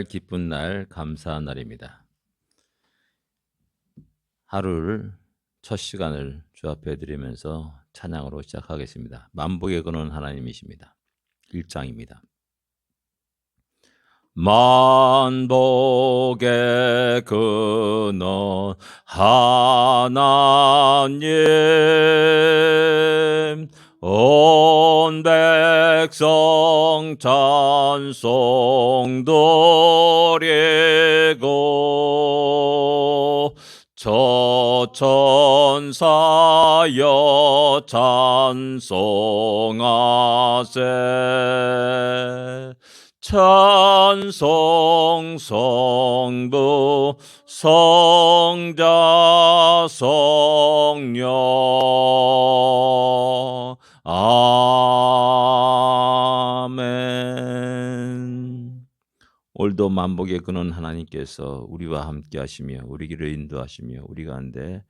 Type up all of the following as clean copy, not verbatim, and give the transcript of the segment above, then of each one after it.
기쁜 날, 감사한 날입니다. 하루를 첫 시간을 주 앞에 드리면서 찬양으로 시작하겠습니다. 만복의 근원 하나님이십니다. 1장입니다. 만복의 근원 하나님, 온 백성 찬송 드리고 저 천사여 찬송하세. 찬송 성부 성자 성령. 아멘. 오늘도 만복의 근원 하나님께서 우리와 함께 하시며 우리 길을 인도하시며 우리 가운데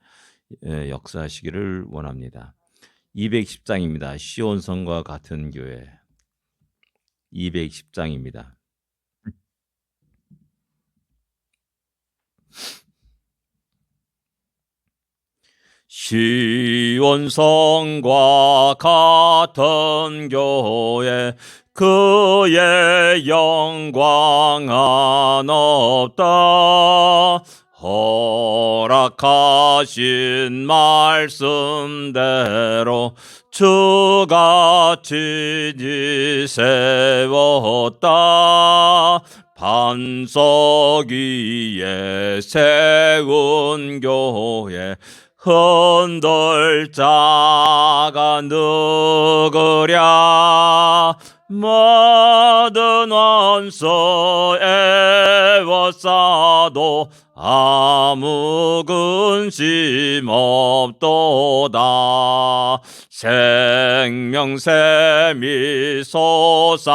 역사하시기를 원합니다. 210장입니다. 시온성과 같은 교회. 210장입니다. 시온성과 같은 교회, 그의 영광은 없다. 허락하신 말씀대로 주가 친히 세웠다. 반석 위에 세운 교회, 흔들 자가 누구랴. 모든 원수 애워싸도 아무 근심 없도다. 생명샘이 솟아나와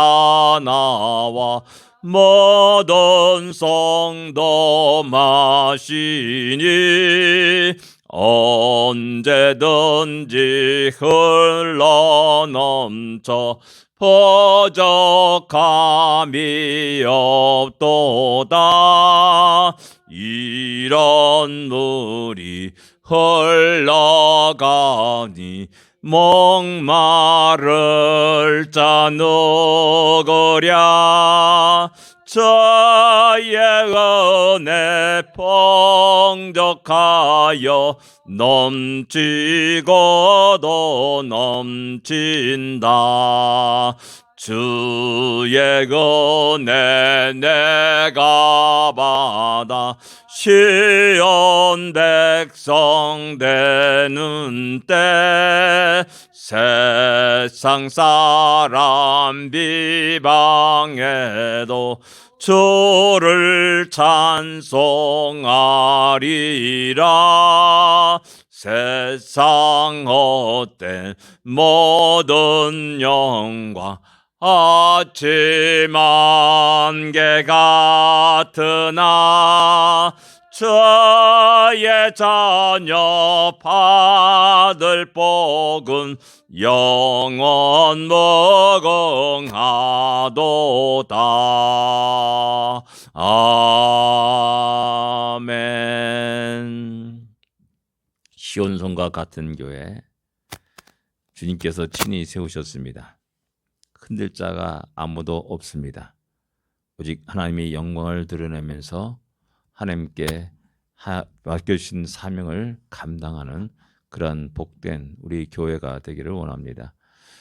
모든 성도 마시니 언제든지 흘러넘쳐 부족함이 없도다. 이런 물이 흘러가니 목마를 자 누구랴. 저의 은혜 풍족하여 넘치고도 넘친다. 주의 은혜 내가 받아 시온 백성 되는 때, 세상 사람 비방해도 주를 찬송하리라. 세상 헛된 모든 영광 아침 안개 같으나 저의 자녀 받을 복은 영원 무궁하도다. 아멘. 시온성과 같은 교회, 주님께서 친히 세우셨습니다. 흔들 자가 아무도 없습니다. 오직 하나님의 영광을 드러내면서 하나님께 맡겨주신 사명을 감당하는 그러한 복된 우리 교회가 되기를 원합니다.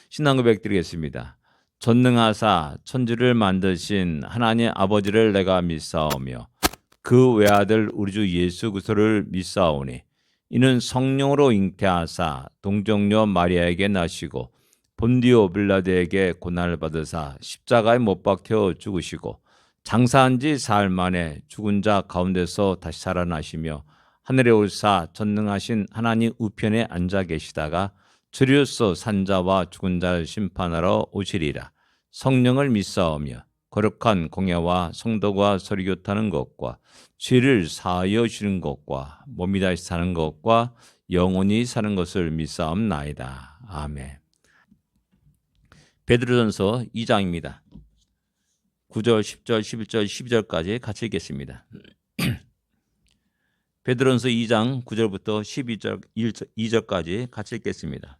신앙 고백 드리겠습니다. 전능하사 천지를 만드신 하나님 아버지를 내가 믿사오며 그 외아들 우리 주 예수 그리스도를 믿사오니 이는 성령으로 잉태하사 동정녀 마리아에게 나시고 본디오 빌라도에게 고난을 받으사 십자가에 못 박혀 죽으시고 장사한 지 사흘 만에 죽은 자 가운데서 다시 살아나시며 하늘에 올사 전능하신 하나님 우편에 앉아 계시다가 주리로서 산자와 죽은 자를 심판하러 오시리라. 성령을 믿사오며 거룩한 공예와 성도가 서리교타는 것과 죄를 사하여 주는 것과 몸이 다시 사는 것과 영원히 사는 것을 믿사옵나이다. 아멘. 베드로전서 2장입니다. 9절, 10절, 11절, 12절까지 같이 읽겠습니다. 베드로전서 2장 9절부터 12절까지 같이 읽겠습니다.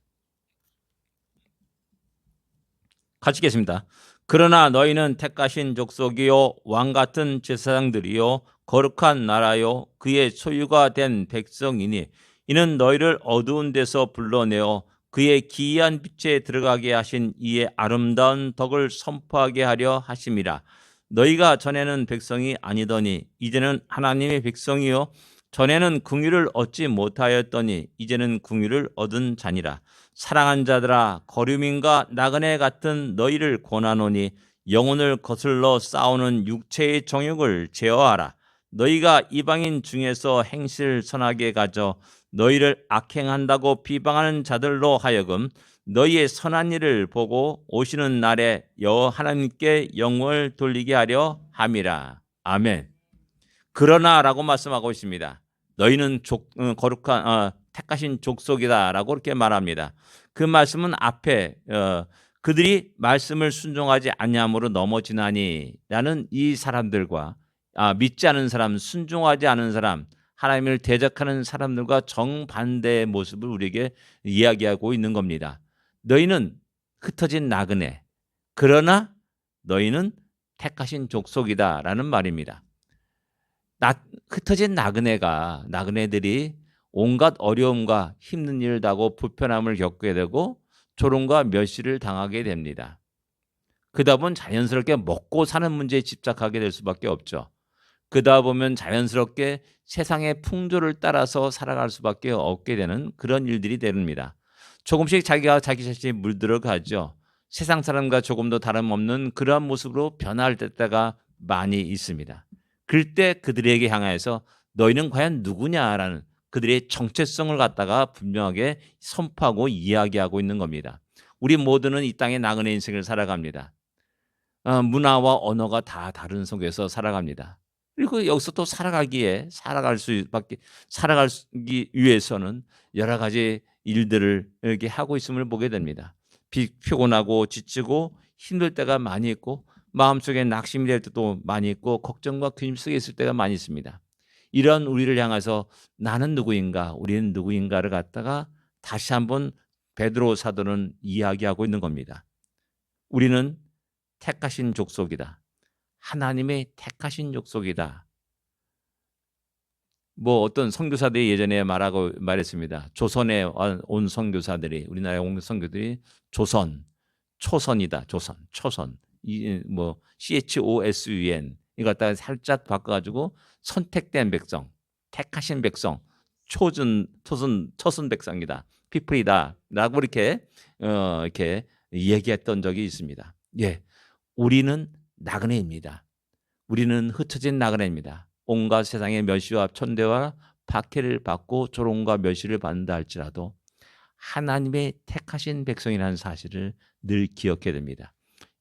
같이 읽겠습니다. 그러나 너희는 택하신 족속이요 왕 같은 제사장들이요 거룩한 나라요 그의 소유가 된 백성이니 이는 너희를 어두운 데서 불러내어 그의 기이한 빛에 들어가게 하신 이의 아름다운 덕을 선포하게 하려 하심이라. 너희가 전에는 백성이 아니더니 이제는 하나님의 백성이요 전에는 긍휼을 얻지 못하였더니 이제는 긍휼을 얻은 자니라. 사랑한 자들아 거류민과 나그네 같은 너희를 권하노니 영혼을 거슬러 싸우는 육체의 정욕을 제어하라. 너희가 이방인 중에서 행실 선하게 가져 너희를 악행한다고 비방하는 자들로 하여금 너희의 선한 일을 보고 오시는 날에 여호와 하나님께 영광을 돌리게 하려 함이라. 아멘. 그러나라고 말씀하고 있습니다. 너희는 거룩한 택하신 족속이다라고 그렇게 말합니다. 그 말씀은 앞에 그들이 말씀을 순종하지 아니함으로 넘어지나니라는 이 사람들과 믿지 않은 사람, 순종하지 않은 사람, 하나님을 대적하는 사람들과 정반대의 모습을 우리에게 이야기하고 있는 겁니다. 너희는 흩어진 나그네, 그러나 너희는 택하신 족속이다라는 말입니다. 흩어진 나그네들이 온갖 어려움과 힘든 일을 당하고 불편함을 겪게 되고 조롱과 멸시를 당하게 됩니다. 그러다 보면 자연스럽게 먹고 사는 문제에 집착하게 될 수밖에 없죠. 그러다 보면 자연스럽게 세상의 풍조를 따라서 살아갈 수밖에 없게 되는 그런 일들이 됩니다. 조금씩 자기가 자기 자신이 물들어 가죠. 세상 사람과 조금 더 다름없는 그러한 모습으로 변할 때가 많이 있습니다. 그럴 때 그들에게 향해서 너희는 과연 누구냐라는 그들의 정체성을 갖다가 분명하게 선포하고 이야기하고 있는 겁니다. 우리 모두는 이 땅의 나그네 인생을 살아갑니다. 문화와 언어가 다 다른 속에서 살아갑니다. 그리고 여기서 또 살아가기 위해서는 여러 가지 일들을 이렇게 하고 있음을 보게 됩니다. 피곤하고 지치고 힘들 때가 많이 있고 마음속에 낙심이 될 때도 많이 있고 걱정과 근심 속에 있을 때가 많이 있습니다. 이런 우리를 향해서 나는 누구인가, 우리는 누구인가를 갖다가 다시 한번 베드로 사도는 이야기하고 있는 겁니다. 우리는 택하신 족속이다. 하나님의 택하신 족속이다. 어떤 선교사들이 예전에 말했습니다. 조선에 온 선교사들이, 우리나라에 온 선교들이 초선이다. 초선. CHOSUN 이거 갖다가 살짝 바꿔가지고 선택된 백성, 택하신 백성, 초선 백성이다, 피플이다라고 이렇게 얘기했던 적이 있습니다. 예, 우리는 나그네입니다. 우리는 흩어진 나그네입니다. 온갖 세상의 멸시와 천대와 박해를 받고 조롱과 멸시를 받는다 할지라도 하나님의 택하신 백성이라는 사실을 늘 기억해야 됩니다.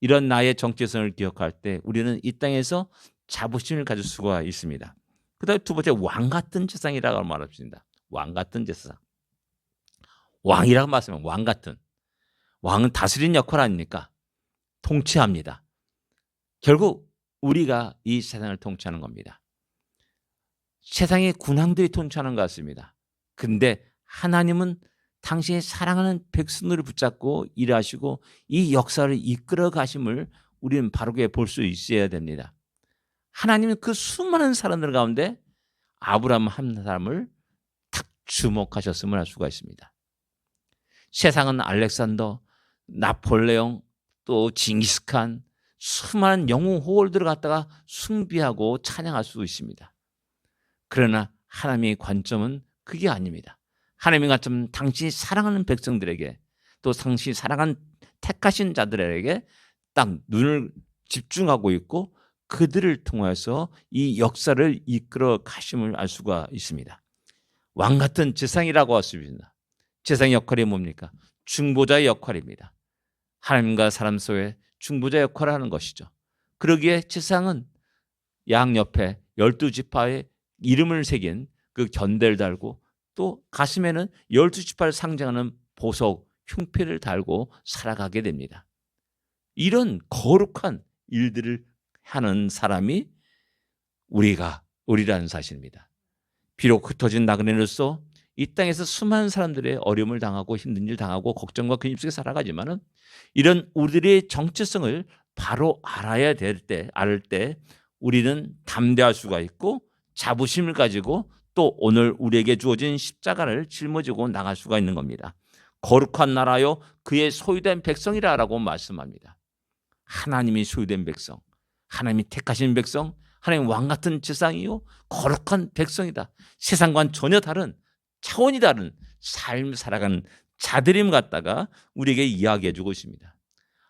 이런 나의 정체성을 기억할 때 우리는 이 땅에서 자부심을 가질 수가 있습니다. 그다음에 두 번째, 왕 같은 제사장이라고 말합니다. 왕 같은 제사장. 왕이라고 말씀하면 왕 같은. 왕은 다스리는 역할 아닙니까? 통치합니다. 결국 우리가 이 세상을 통치하는 겁니다. 세상의 군왕들이 통치하는 것 같습니다. 근데 하나님은 당신의 사랑하는 백성들을 붙잡고 일하시고 이 역사를 이끌어 가심을 우리는 바르게 볼 수 있어야 됩니다. 하나님은 그 수많은 사람들 가운데 아브라함 한 사람을 탁 주목하셨음을 알 수가 있습니다. 세상은 알렉산더, 나폴레옹, 또 징기스칸 수많은 영웅 호월들을 갖다가 숭배하고 찬양할 수 있습니다. 그러나 하나님의 관점은 그게 아닙니다. 하나님의 관점은 당신이 사랑하는 백성들에게 또 당신이 사랑하는 택하신 자들에게 딱 눈을 집중하고 있고 그들을 통해서 이 역사를 이끌어 가심을 알 수가 있습니다. 왕 같은 제사장이라고 했습니다. 제사장의 역할이 뭡니까? 중보자의 역할입니다. 하나님과 사람 속에 중보자 역할을 하는 것이죠. 그러기에 제사장은 양 옆에 12지파의 이름을 새긴 그 견대를 달고 또 가슴에는 12지파를 상징하는 보석, 흉패를 달고 살아가게 됩니다. 이런 거룩한 일들을 하는 사람이 우리라는 사실입니다. 비록 흩어진 나그네로서 이 땅에서 수많은 사람들의 어려움을 당하고 힘든 일 당하고 걱정과 근심 속에 살아가지만은 이런 우리들의 정체성을 바로 알아야 알 때 우리는 담대할 수가 있고 자부심을 가지고 또 오늘 우리에게 주어진 십자가를 짊어지고 나갈 수가 있는 겁니다. 거룩한 나라요 그의 소유된 백성이라고 말씀합니다. 하나님이 소유된 백성, 하나님이 택하신 백성, 하나님 왕 같은 제사장이요 거룩한 백성이다. 세상과는 전혀 다른 차원이 다른 삶을 살아가는 자들임 갖다가 우리에게 이야기해 주고 있습니다.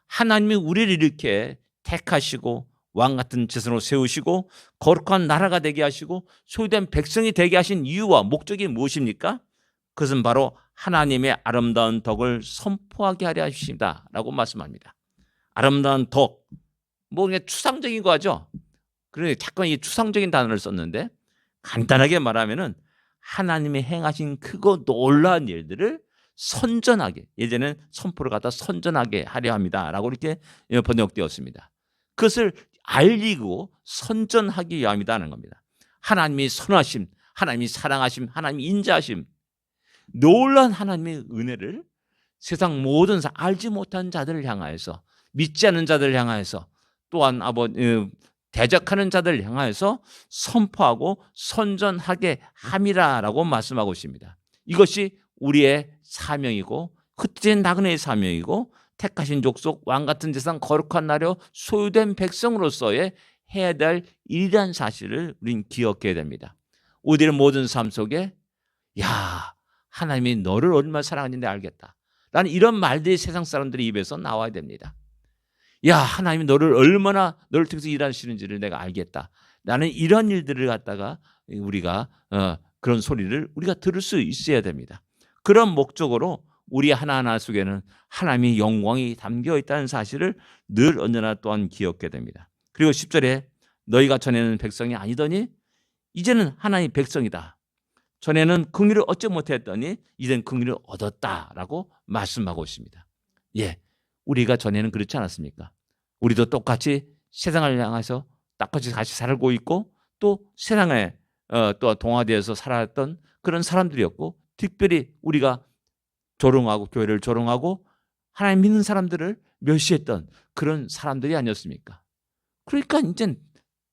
하나님이 우리를 이렇게 택하시고 왕 같은 제사장으로 세우시고 거룩한 나라가 되게 하시고 소유된 백성이 되게 하신 이유와 목적이 무엇입니까? 그것은 바로 하나님의 아름다운 덕을 선포하게 하려 하십니다.라고 말씀합니다. 아름다운 덕, 뭐 그냥 추상적인 거죠. 그래 잠깐 이 추상적인 단어를 썼는데 간단하게 말하면은 하나님이 행하신 크고 놀라운 일들을 선전하게, 예전에는 선포를 갖다 선전하게 하려 합니다라고 이렇게 번역되었습니다. 그것을 알리고 선전하기 위함이다는 겁니다. 하나님이 선하심, 하나님이 사랑하심, 하나님이 인자하심, 놀라운 하나님의 은혜를 세상 모든 알지 못한 자들을 향하여서, 믿지 않는 자들을 향하여서, 또한 대적하는 자들을 향하여서 선포하고 선전하게 함이라라고 말씀하고 있습니다. 이것이 우리의 사명이고 흩어진 나그네의 사명이고 택하신 족속 왕 같은 제사장 거룩한 나라 소유된 백성으로서의 해야 될 일이라는 사실을 우리는 기억해야 됩니다. 우리의 모든 삶 속에 야 하나님이 너를 얼마나 사랑하는지 알겠다 라는 이런 말들이 세상 사람들의 입에서 나와야 됩니다. 야 하나님이 너를 통해서 일하시는지를 내가 알겠다 라는 이런 일들을 갖다가 우리가 그런 소리를 우리가 들을 수 있어야 됩니다. 그런 목적으로 우리 하나하나 속에는 하나님의 영광이 담겨 있다는 사실을 늘 언제나 또한 기억해야 됩니다. 그리고 10절에 너희가 전에는 백성이 아니더니 이제는 하나님의 백성이다. 전에는 긍휼을 얻지 못했더니 이제는 긍휼을 얻었다라고 말씀하고 있습니다. 예, 우리가 전에는 그렇지 않았습니까? 우리도 똑같이 세상을 향해서 똑같이 같이 살고 있고 또 세상에 또 동화되어서 살았던 그런 사람들이었고 특별히 우리가 조롱하고 교회를 조롱하고 하나님 믿는 사람들을 멸시했던 그런 사람들이 아니었습니까? 그러니까 이제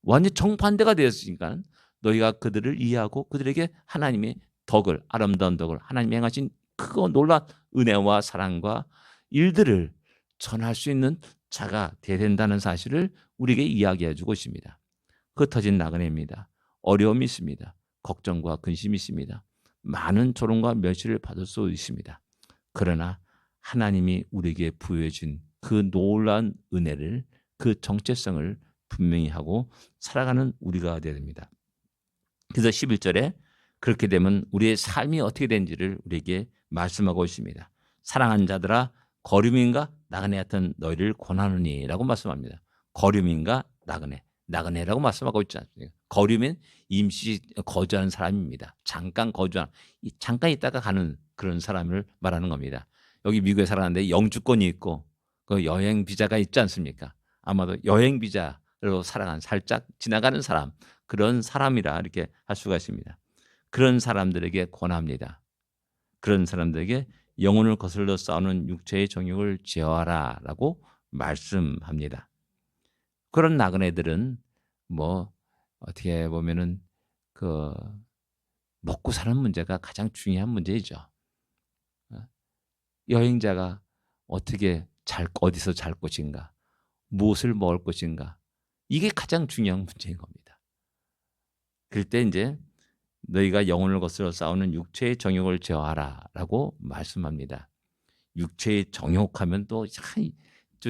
완전 정반대가 되었으니까 너희가 그들을 이해하고 그들에게 하나님의 덕을, 아름다운 덕을, 하나님이 행하신 크고 놀라운 은혜와 사랑과 일들을 전할 수 있는 자가 되어야 된다는 사실을 우리에게 이야기해 주고 있습니다. 흩어진 나그네입니다. 어려움이 있습니다. 걱정과 근심이 있습니다. 많은 조롱과 멸시를 받을 수 있습니다. 그러나 하나님이 우리에게 부여해 준 그 놀라운 은혜를, 그 정체성을 분명히 하고 살아가는 우리가 되어야 됩니다. 그래서 11절에 그렇게 되면 우리의 삶이 어떻게 되는지를 우리에게 말씀하고 있습니다. 사랑하는 자들아 거류민과 나그네 같은 너희를 권하노니 라고 말씀합니다. 거류민과 나그네라고 말씀하고 있지 않습니까? 거류민 임시 거주하는 사람입니다. 잠깐 있다가 가는 그런 사람을 말하는 겁니다. 여기 미국에 살았는데 영주권이 있고 그 여행 비자가 있지 않습니까? 아마도 여행 비자로 살짝 지나가는 사람, 그런 사람이라 이렇게 할 수가 있습니다. 그런 사람들에게 권합니다. 그런 사람들에게 영혼을 거슬러 싸우는 육체의 정욕을 제어하라라고 말씀합니다. 그런 나그네들은 뭐 어떻게 보면은 그 먹고 사는 문제가 가장 중요한 문제이죠. 여행자가 어디서 잘 것인가, 무엇을 먹을 것인가, 이게 가장 중요한 문제인 겁니다. 그럴 때 이제 너희가 영혼을 거슬러 싸우는 육체의 정욕을 제어하라라고 말씀합니다. 육체의 정욕하면 또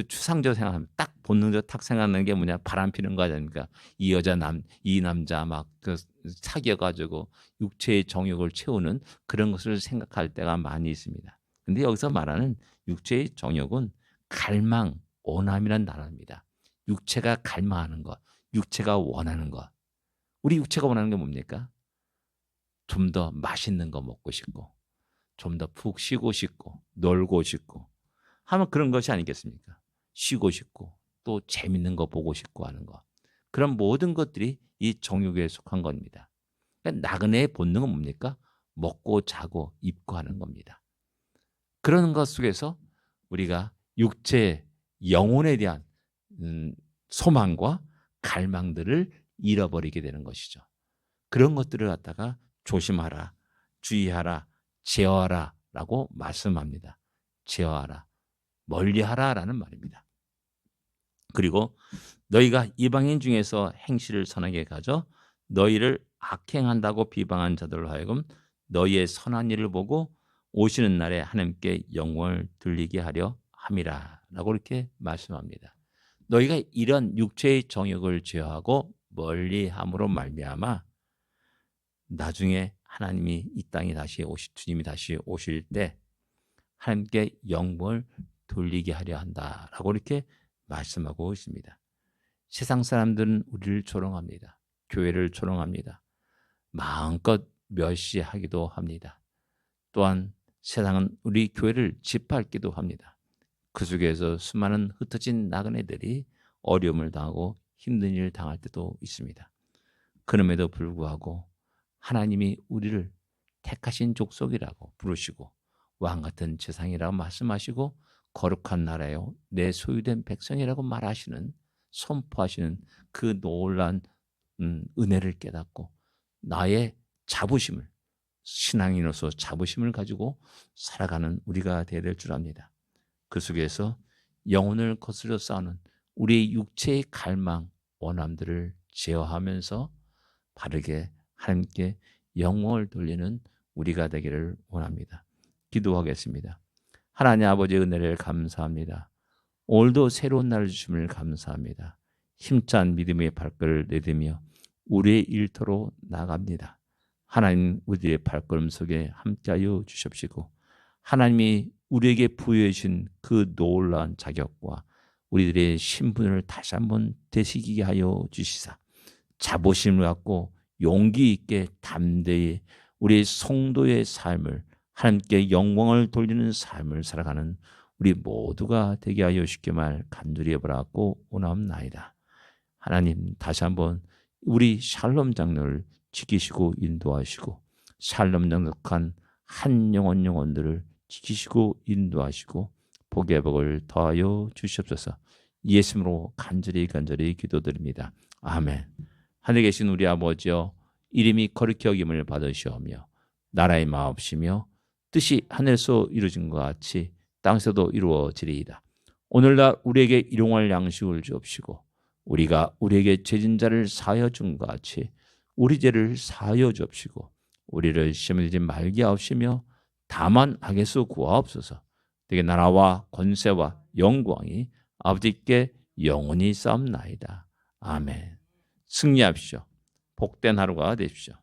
추상적으로 생각하면 딱 본능적으로 탁 생각나는 게 뭐냐, 바람 피는 거 아닙니까? 이 남자 막 사귀어가지고 육체의 정욕을 채우는 그런 것을 생각할 때가 많이 있습니다. 근데 여기서 말하는 육체의 정욕은 갈망, 원함이란 단어입니다. 육체가 갈망하는 것, 육체가 원하는 것. 우리 육체가 원하는 게 뭡니까? 좀 더 맛있는 거 먹고 싶고, 좀 더 푹 쉬고 싶고, 놀고 싶고 하면 그런 것이 아니겠습니까? 쉬고 싶고 또 재밌는 거 보고 싶고 하는 거. 그런 모든 것들이 이 정욕에 속한 겁니다. 그러니까 나그네의 본능은 뭡니까? 먹고 자고 입고 하는 겁니다. 그런 것 속에서 우리가 육체, 영혼에 대한 소망과 갈망들을 잃어버리게 되는 것이죠. 그런 것들을 갖다가 조심하라, 주의하라, 제어하라 라고 말씀합니다. 제어하라, 멀리하라라는 말입니다. 그리고 너희가 이방인 중에서 행실을 선하게 가져 너희를 악행한다고 비방한 자들로 하여금 너희의 선한 일을 보고 오시는 날에 하나님께 영광을 돌리게 하려 함이라 라고 이렇게 말씀합니다. 너희가 이런 육체의 정욕을 제어하고 멀리함으로 말미암아 나중에 하나님이 이 땅에 다시 주님이 다시 오실 때 하나님께 영광을 돌리게 하려 한다라고 이렇게 말씀하고 있습니다. 세상 사람들은 우리를 조롱합니다. 교회를 조롱합니다. 마음껏 멸시하기도 합니다. 또한 세상은 우리 교회를 짓밟기도 합니다. 그 속에서 수많은 흩어진 나그네들이 어려움을 당하고 힘든 일을 당할 때도 있습니다. 그럼에도 불구하고 하나님이 우리를 택하신 족속이라고 부르시고 왕같은 재상이라고 말씀하시고 거룩한 나라요 내 소유된 백성이라고 말하시는 선포하시는 그 놀라운 은혜를 깨닫고 나의 자부심을 신앙인으로서 자부심을 가지고 살아가는 우리가 되어야 될 줄 압니다. 그 속에서 영혼을 거스려 싸우는 우리의 육체의 갈망, 원함들을 제어하면서 바르게 하나님께 영광을 돌리는 우리가 되기를 원합니다. 기도하겠습니다. 하나님 아버지의 은혜를 감사합니다. 오늘도 새로운 날을 주심을 감사합니다. 힘찬 믿음의 발걸음을 내딛며 우리의 일터로 나갑니다. 하나님 우리의 발걸음 속에 함께하여 주십시고 하나님이 우리에게 부여해 주신 그 놀라운 자격과 우리들의 신분을 다시 한번 되새기게 하여 주시사 자부심을 갖고 용기 있게 담대히 우리 성도의 삶을 하나님께 영광을 돌리는 삶을 살아가는 우리 모두가 되게 하여 주시기를 간절히 바라고 원하옵나이다. 하나님 다시 한번 우리 샬롬 장로를 지키시고 인도하시고 샬롬 장독한 한 영혼들을 지키시고 인도하시고 복의 복을 더하여 주시옵소서. 예수님으로 간절히 기도드립니다. 아멘. 하늘에 계신 우리 아버지여 이름이 거룩히 여김을 받으시오며 나라의 마옵시며 뜻이 하늘에서 이루어진 것 같이 땅에서도 이루어지리이다. 오늘날 우리에게 일용할 양식을 주옵시고 우리가 우리에게 죄진 자를 사하여 준 것 같이 우리 죄를 사하여 주옵시고 우리를 시험에 들지 말게 하옵시며 다만 악에서 구하옵소서. 되게 나라와 권세와 영광이 아버지께 영원히 싸움나이다. 아멘. 승리하십시오. 복된 하루가 되십시오.